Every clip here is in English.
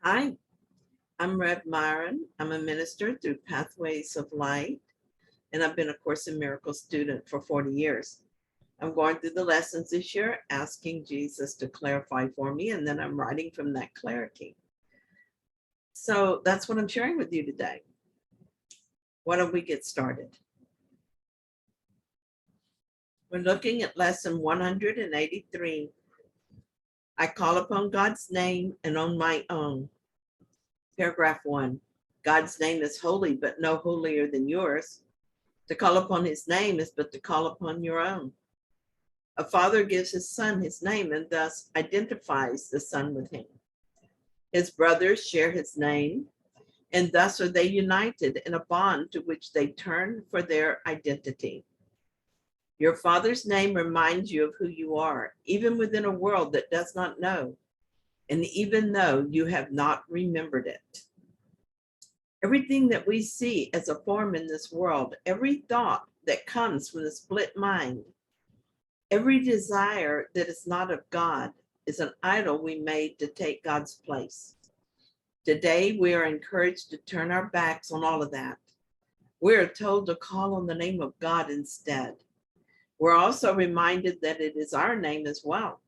Hi, I'm Rev Myron. I'm a minister through Pathways of Light, and I've been a Course in Miracles student for 40 years. I'm going through the lessons this year, asking Jesus to clarify for me, and then I'm writing from that clarity. So that's what I'm sharing with you today. Why don't we get started? We're looking at lesson 183. I call upon God's name and on my own. Paragraph 1. God's name is holy, but no holier than yours. To call upon his name is but to call upon your own. A father gives his son his name and thus identifies the son with him. His brothers share his name, and thus are they united in a bond to which they turn for their identity. Your father's name reminds you of who you are, even within a world that does not know, and even though you have not remembered it. Everything that we see as a form in this world, every thought that comes from the split mind, every desire that is not of God is an idol we made to take God's place. Today, we are encouraged to turn our backs on all of that. We are told to call on the name of God instead. We're also reminded that it is our name as well.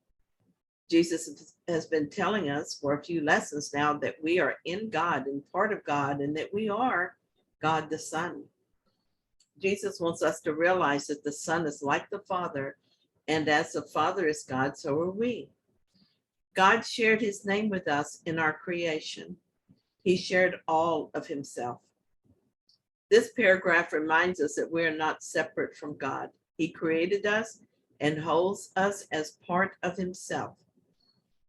Jesus has been telling us for a few lessons now that we are in God and part of God, and that we are God the Son. Jesus wants us to realize that the Son is like the Father, and as the Father is God, so are we. God shared his name with us in our creation. He shared all of himself. This paragraph reminds us that we are not separate from God. He created us and holds us as part of himself.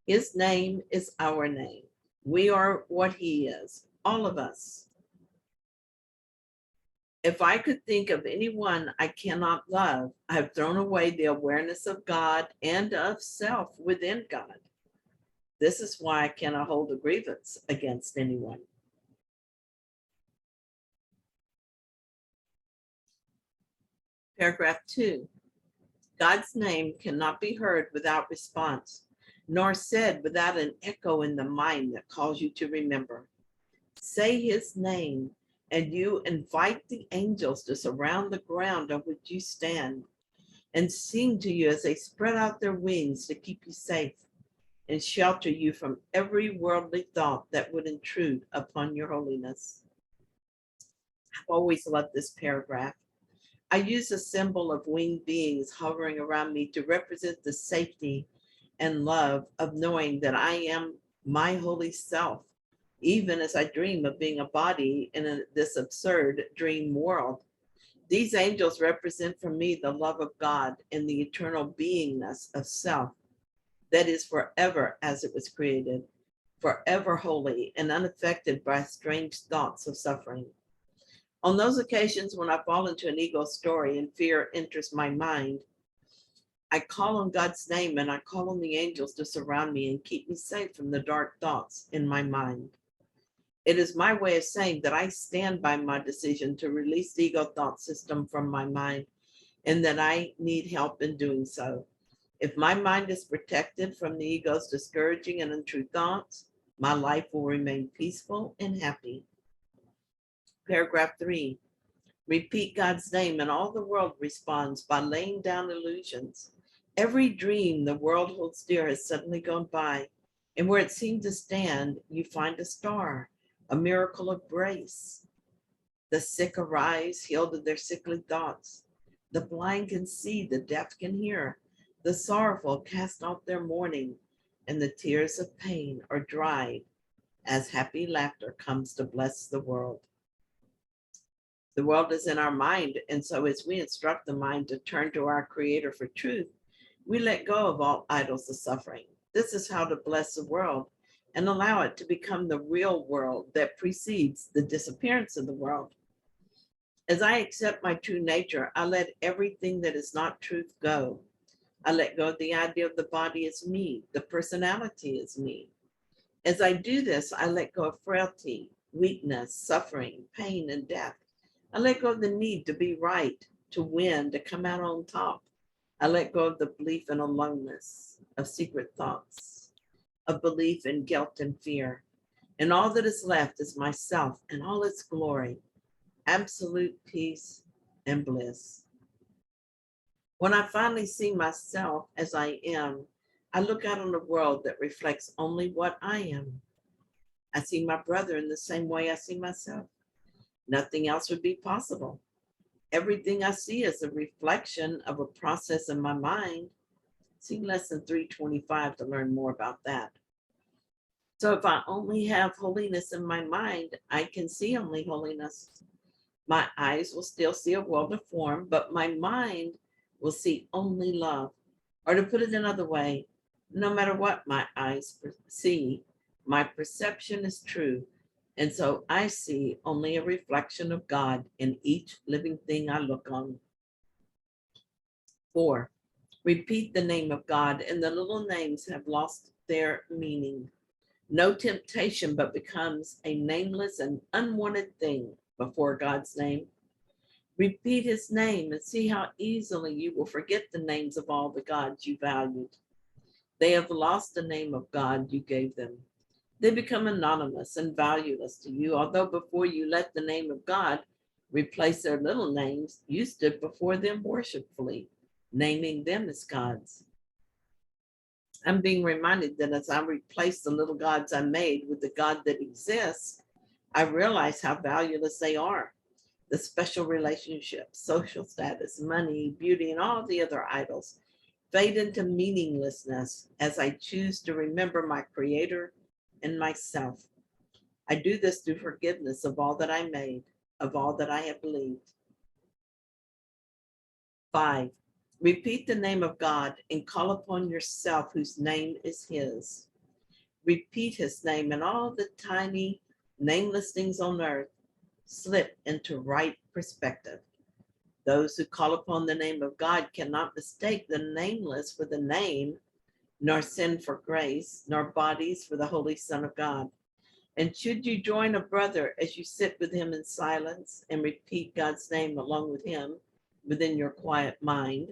His name is our name. We are what he is, all of us. If I could think of anyone I cannot love, I have thrown away the awareness of God and of self within God. This is why I cannot hold a grievance against anyone. Paragraph 2. God's name cannot be heard without response, nor said without an echo in the mind that calls you to remember. Say his name, and you invite the angels to surround the ground on which you stand and sing to you as they spread out their wings to keep you safe and shelter you from every worldly thought that would intrude upon your holiness. I've always loved this paragraph. I use a symbol of winged beings hovering around me to represent the safety and love of knowing that I am my holy self, even as I dream of being a body in this absurd dream world. These angels represent for me the love of God and the eternal beingness of self that is forever as it was created, forever holy and unaffected by strange thoughts of suffering. On those occasions when I fall into an ego story and fear enters my mind, I call on God's name and I call on the angels to surround me and keep me safe from the dark thoughts in my mind. It is my way of saying that I stand by my decision to release the ego thought system from my mind and that I need help in doing so. If my mind is protected from the ego's discouraging and untrue thoughts, my life will remain peaceful and happy. Paragraph 3. Repeat God's name and all the world responds by laying down illusions. Every dream the world holds dear has suddenly gone by, and where it seemed to stand, you find a star, a miracle of grace. The sick arise, healed of their sickly thoughts. The blind can see, the deaf can hear. The sorrowful cast off their mourning, and the tears of pain are dried as happy laughter comes to bless the world. The world is in our mind, and so as we instruct the mind to turn to our Creator for truth, we let go of all idols of suffering. This is how to bless the world and allow it to become the real world that precedes the disappearance of the world. As I accept my true nature, I let everything that is not truth go. I let go of the idea of the body as me, the personality as me. As I do this, I let go of frailty, weakness, suffering, pain, and death. I let go of the need to be right, to win, to come out on top. I let go of the belief in aloneness, of secret thoughts, of belief in guilt and fear. And all that is left is myself and all its glory, absolute peace and bliss. When I finally see myself as I am, I look out on a world that reflects only what I am. I see my brother in the same way I see myself. Nothing else would be possible. Everything I see is a reflection of a process in my mind. See lesson 325 to learn more about that. So if I only have holiness in my mind, I can see only holiness. My eyes will still see a world of form, but my mind will see only love. Or to put it another way, no matter what my eyes see, my perception is true. And so I see only a reflection of God in each living thing I look on. 4, repeat the name of God, and the little names have lost their meaning. No temptation but becomes a nameless and unwanted thing before God's name. Repeat his name and see how easily you will forget the names of all the gods you valued. They have lost the name of God you gave them. They become anonymous and valueless to you, although before you let the name of God replace their little names, you stood before them worshipfully, naming them as gods. I'm being reminded that as I replace the little gods I made with the God that exists, I realize how valueless they are. The special relationships, social status, money, beauty, and all the other idols fade into meaninglessness as I choose to remember my Creator and myself. I do this through forgiveness of all that I made, of all that I have believed. 5, repeat the name of God and call upon yourself whose name is his. Repeat his name, and all the tiny, nameless things on earth slip into right perspective. Those who call upon the name of God cannot mistake the nameless for the name, nor sin for grace, nor bodies for the Holy Son of God. And should you join a brother as you sit with him in silence and repeat God's name along with him within your quiet mind,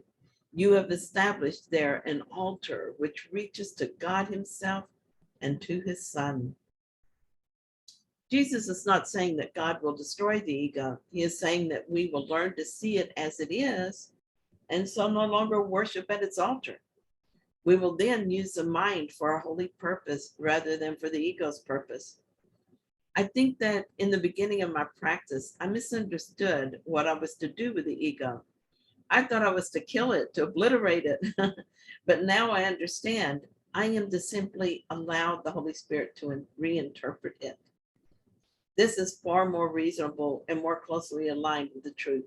you have established there an altar which reaches to God himself and to his Son. Jesus is not saying that God will destroy the ego. He is saying that we will learn to see it as it is and so no longer worship at its altar. We will then use the mind for a holy purpose rather than for the ego's purpose. I think that in the beginning of my practice, I misunderstood what I was to do with the ego. I thought I was to kill it, to obliterate it. But now I understand I am to simply allow the Holy Spirit to reinterpret it. This is far more reasonable and more closely aligned with the truth.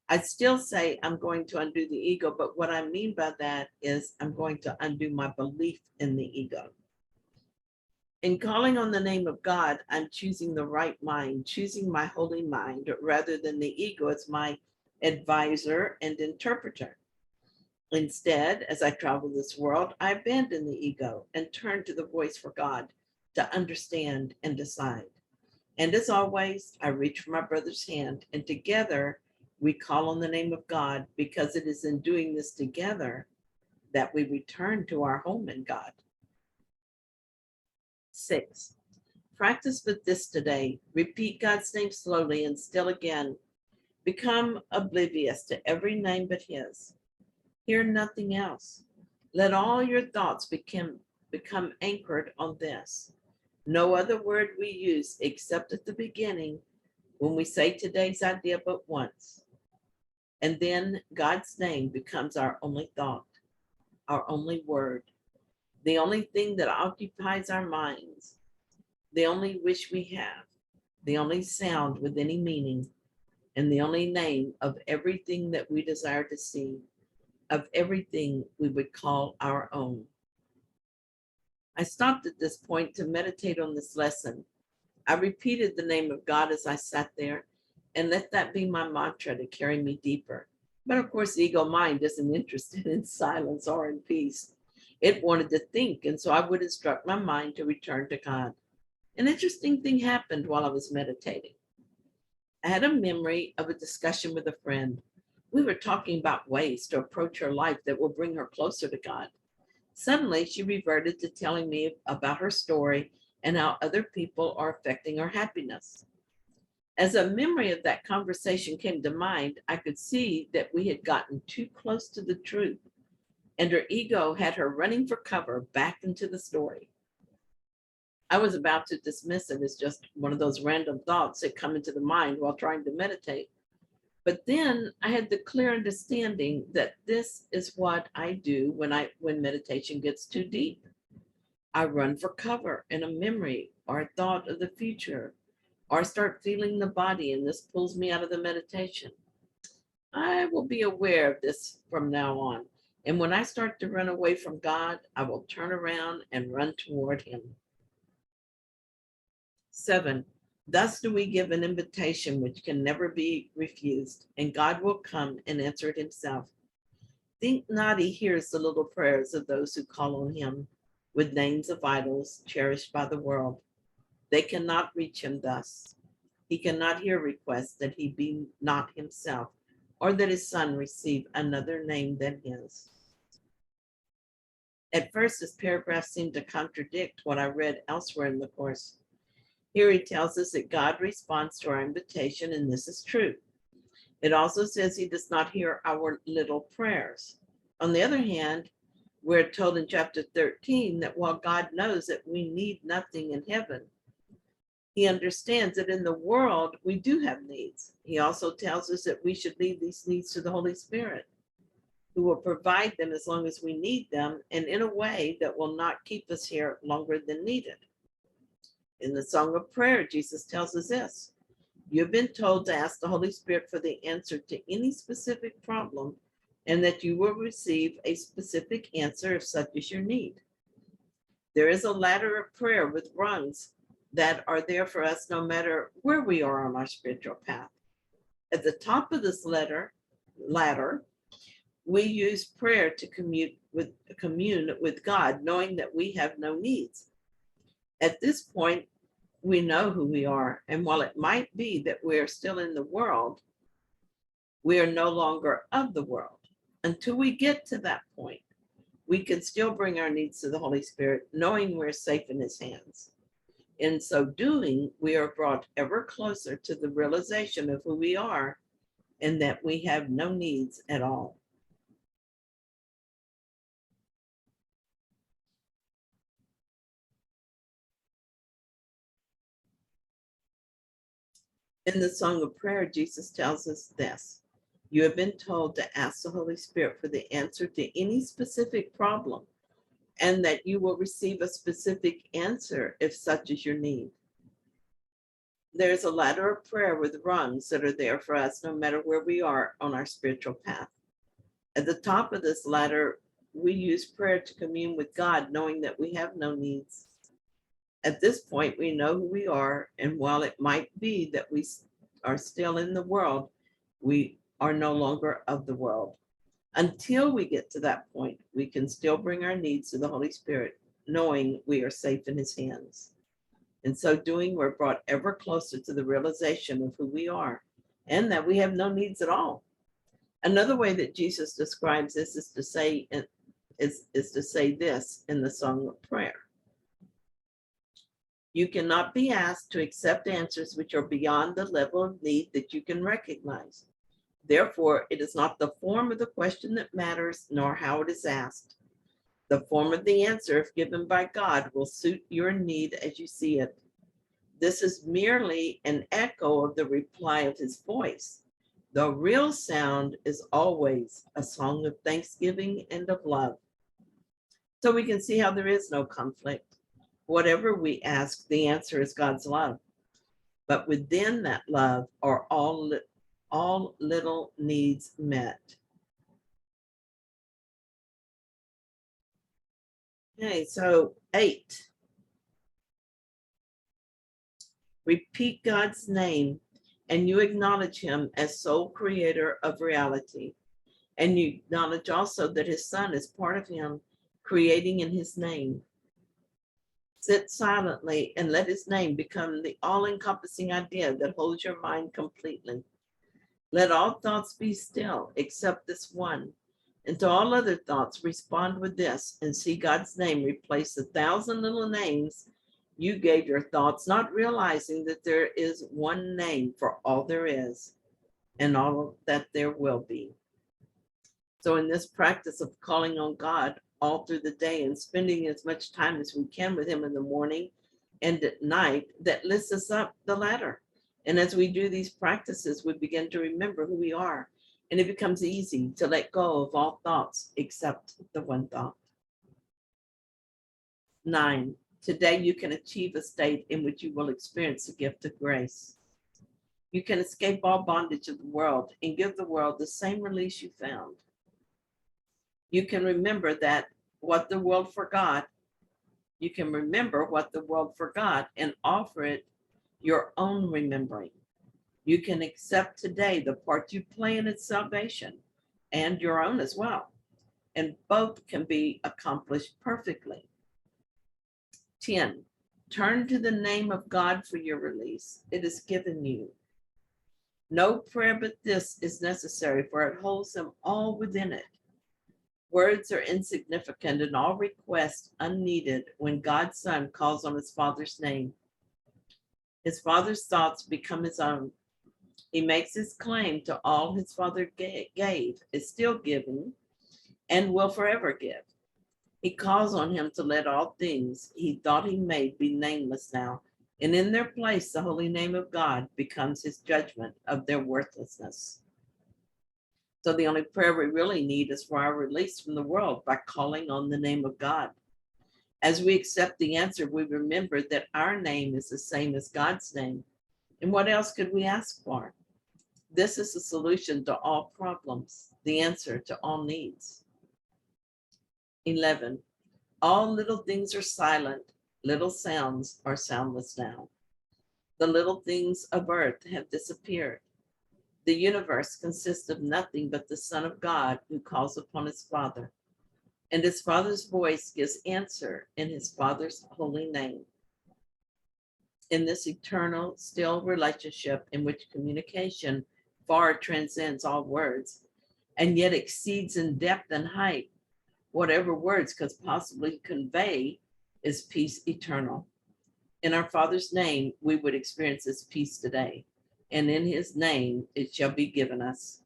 I still say I'm going to undo the ego, but what I mean by that is I'm going to undo my belief in the ego. In calling on the name of God, I'm choosing the right mind, choosing my holy mind rather than the ego as my advisor and interpreter. Instead, as I travel this world, I abandon the ego and turn to the voice for God to understand and decide. And as always, I reach for my brother's hand, and together we call on the name of God, because it is in doing this together that we return to our home in God. 6, practice with this today. Repeat God's name slowly and still again. Become oblivious to every name but his. Hear nothing else. Let all your thoughts become anchored on this. No other word we use except at the beginning when we say today's idea but once. And then God's name becomes our only thought, our only word, the only thing that occupies our minds, the only wish we have, the only sound with any meaning, and the only name of everything that we desire to see, of everything we would call our own. I stopped at this point to meditate on this lesson. I repeated the name of God as I sat there, and let that be my mantra to carry me deeper. But of course, the ego mind isn't interested in silence or in peace. It wanted to think, and so I would instruct my mind to return to God. An interesting thing happened while I was meditating. I had a memory of a discussion with a friend. We were talking about ways to approach her life that will bring her closer to God. Suddenly, she reverted to telling me about her story and how other people are affecting our happiness. As a memory of that conversation came to mind, I could see that we had gotten too close to the truth, and her ego had her running for cover back into the story. I was about to dismiss it as just one of those random thoughts that come into the mind while trying to meditate. But then I had the clear understanding that this is what I do when meditation gets too deep. I run for cover in a memory or a thought of the future, or start feeling the body, and this pulls me out of the meditation. I will be aware of this from now on. And when I start to run away from God, I will turn around and run toward Him. 7, thus do we give an invitation which can never be refused, and God will come and answer it Himself. Think not He hears the little prayers of those who call on Him with names of idols cherished by the world. They cannot reach Him thus. He cannot hear requests that He be not Himself, or that His Son receive another name than His. At first, this paragraph seemed to contradict what I read elsewhere in the course. Here he tells us that God responds to our invitation, and this is true. It also says He does not hear our little prayers. On the other hand, we're told in chapter 13 that while God knows that we need nothing in heaven, He understands that in the world we do have needs. He also tells us that we should leave these needs to the Holy Spirit, who will provide them as long as we need them, and in a way that will not keep us here longer than needed. In the Song of Prayer, Jesus tells us this: you've been told to ask the Holy Spirit for the answer to any specific problem, and that you will receive a specific answer if such is your need. There is a ladder of prayer with rungs that are there for us no matter where we are on our spiritual path. At the top of this ladder, we use prayer to commune with God, knowing that we have no needs. At this point, we know who we are, and while it might be that we are still in the world, we are no longer of the world. Until we get to that point, we can still bring our needs to the Holy Spirit, knowing we're safe in His hands. In so doing, we are brought ever closer to the realization of who we are and that we have no needs at all. In the Song of Prayer, Jesus tells us this: you have been told to ask the Holy Spirit for the answer to any specific problem, and that you will receive a specific answer if such is your need. There's a ladder of prayer with rungs that are there for us no matter where we are on our spiritual path. At the top of this ladder, we use prayer to commune with God, knowing that we have no needs. At this point, we know who we are, and while it might be that we are still in the world, we are no longer of the world. Until we get to that point, we can still bring our needs to the Holy Spirit, knowing we are safe in His hands. In so doing, we're brought ever closer to the realization of who we are and that we have no needs at all. Another way that Jesus describes this is to say this in the Song of Prayer: you cannot be asked to accept answers which are beyond the level of need that you can recognize. Therefore, it is not the form of the question that matters, nor how it is asked. The form of the answer, if given by God, will suit your need as you see it. This is merely an echo of the reply of His voice. The real sound is always a song of thanksgiving and of love. So we can see how there is no conflict. Whatever we ask, the answer is God's love. But within that love are all little needs met. Okay, so 8. Repeat God's name, and you acknowledge Him as sole creator of reality. And you acknowledge also that His Son is part of Him, creating in His name. Sit silently and let His name become the all-encompassing idea that holds your mind completely. Let all thoughts be still except this one. And to all other thoughts, respond with this, and see God's name replace 1,000 little names You gave your thoughts, not realizing that there is one name for all there is and all that there will be. So in this practice of calling on God all through the day and spending as much time as we can with him in the morning and at night, that lifts us up the ladder. And as we do these practices, we begin to remember who we are. And it becomes easy to let go of all thoughts except the one thought. 9, today you can achieve a state in which you will experience the gift of grace. You can escape all bondage of the world and give the world the same release you found. You can remember that what the world forgot, you can remember what the world forgot and offer it your own remembering. You can accept today the part you play in its salvation and your own as well. And both can be accomplished perfectly. 10, turn to the name of God for your release. It is given you. No prayer but this is necessary, for it holds them all within it. Words are insignificant and all requests unneeded when God's Son calls on his Father's name. His Father's thoughts become his own. He makes his claim to all his Father gave, is still giving, and will forever give. He calls on him to let all things he thought he made be nameless now, and in their place the holy name of God becomes his judgment of their worthlessness. So the only prayer we really need is for our release from the world by calling on the name of God. As we accept the answer, we remember that our name is the same as God's name. And what else could we ask for? This is the solution to all problems, the answer to all needs. 11, all little things are silent, little sounds are soundless now. The little things of earth have disappeared. The universe consists of nothing but the Son of God who calls upon his Father, and his Father's voice gives answer in his Father's holy name. In this eternal, still relationship in which communication far transcends all words, and yet exceeds in depth and height whatever words could possibly convey, is peace eternal. In our Father's name, we would experience this peace today, and in his name, it shall be given us.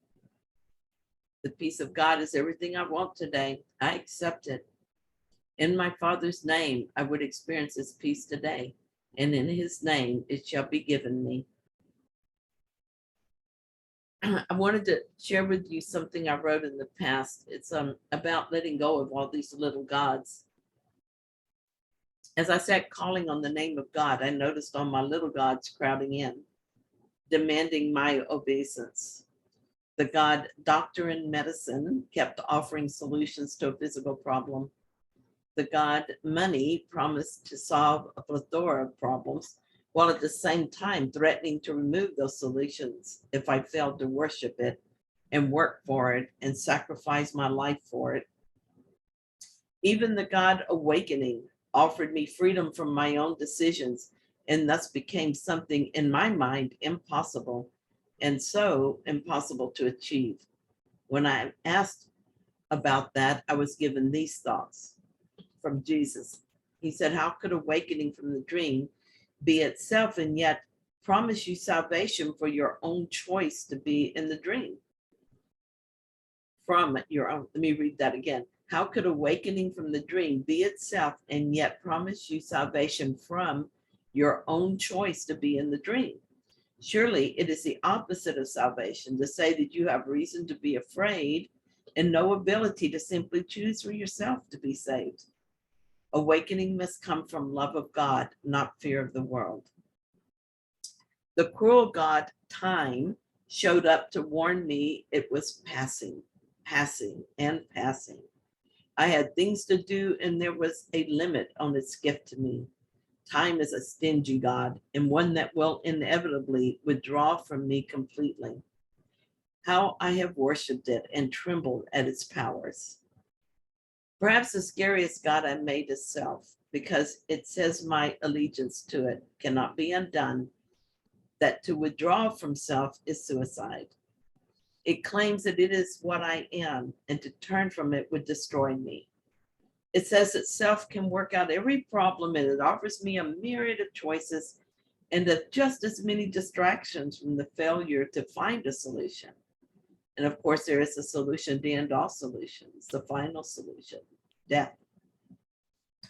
The peace of God is everything I want today. I accept it. In my Father's name, I would experience this peace today, and in his name, it shall be given me. I wanted to share with you something I wrote in the past. It's about letting go of all these little gods. As I sat calling on the name of God, I noticed all my little gods crowding in, demanding my obeisance. The god doctor in medicine kept offering solutions to a physical problem. The god money promised to solve a plethora of problems, while at the same time threatening to remove those solutions if I failed to worship it and work for it and sacrifice my life for it. Even the god awakening offered me freedom from my own decisions, and thus became something in my mind impossible, and so impossible to achieve. When I asked about that, I was given these thoughts from Jesus. He said, how could awakening from the dream be itself and yet promise you salvation for your own choice to be in the dream? From your own, let me read that again. How could awakening from the dream be itself and yet promise you salvation from your own choice to be in the dream? Surely it is the opposite of salvation to say that you have reason to be afraid and no ability to simply choose for yourself to be saved. Awakening must come from love of God, not fear of the world. The cruel god time showed up to warn me it was passing. I had things to do, and there was a limit on its gift to me. Time is a stingy god, and one that will inevitably withdraw from me completely. How I have worshipped it and trembled at its powers. Perhaps the scariest god I made is self, because it says my allegiance to it cannot be undone, that to withdraw from self is suicide. It claims that it is what I am, and to turn from it would destroy me. It says itself can work out every problem, and it offers me a myriad of choices and just as many distractions from the failure to find a solution. And of course, there is a solution to end all solutions, the final solution, death.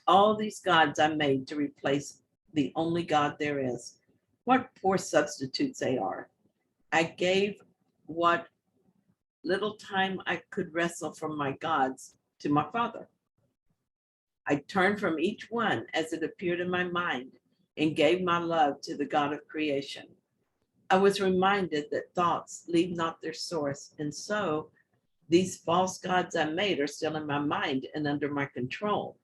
All these gods I made to replace the only God there is. What poor substitutes they are. I gave what little time I could wrestle from my gods to my Father. I turned from each one as it appeared in my mind and gave my love to the God of creation. I was reminded that thoughts leave not their source, and so these false gods I made are still in my mind and under my control.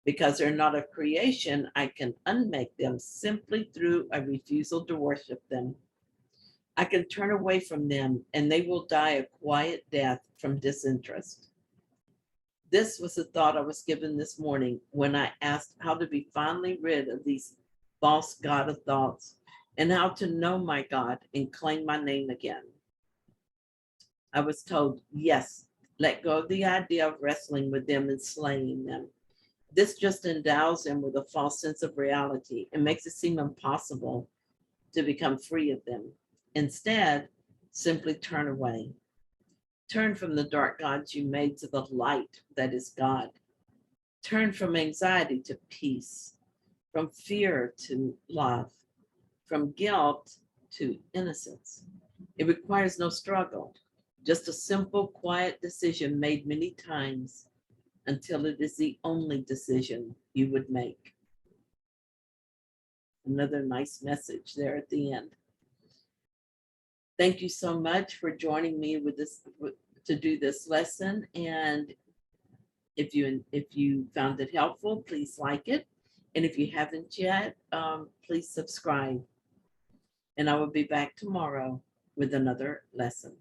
Because they're not of creation, I can unmake them simply through a refusal to worship them. I can turn away from them, and they will die a quiet death from disinterest. This was the thought I was given this morning when I asked how to be finally rid of these false God of thoughts and how to know my God and claim my name again. I was told, yes, let go of the idea of wrestling with them and slaying them. This just endows them with a false sense of reality and makes it seem impossible to become free of them. Instead, simply turn away. Turn from the dark gods you made to the light that is God. Turn from anxiety to peace, from fear to love, from guilt to innocence. It requires no struggle, just a simple, quiet decision made many times until it is the only decision you would make. Another nice message there at the end. Thank you so much for joining me to do this lesson. And if you found it helpful, please like it. And if you haven't yet, please subscribe. And I will be back tomorrow with another lesson.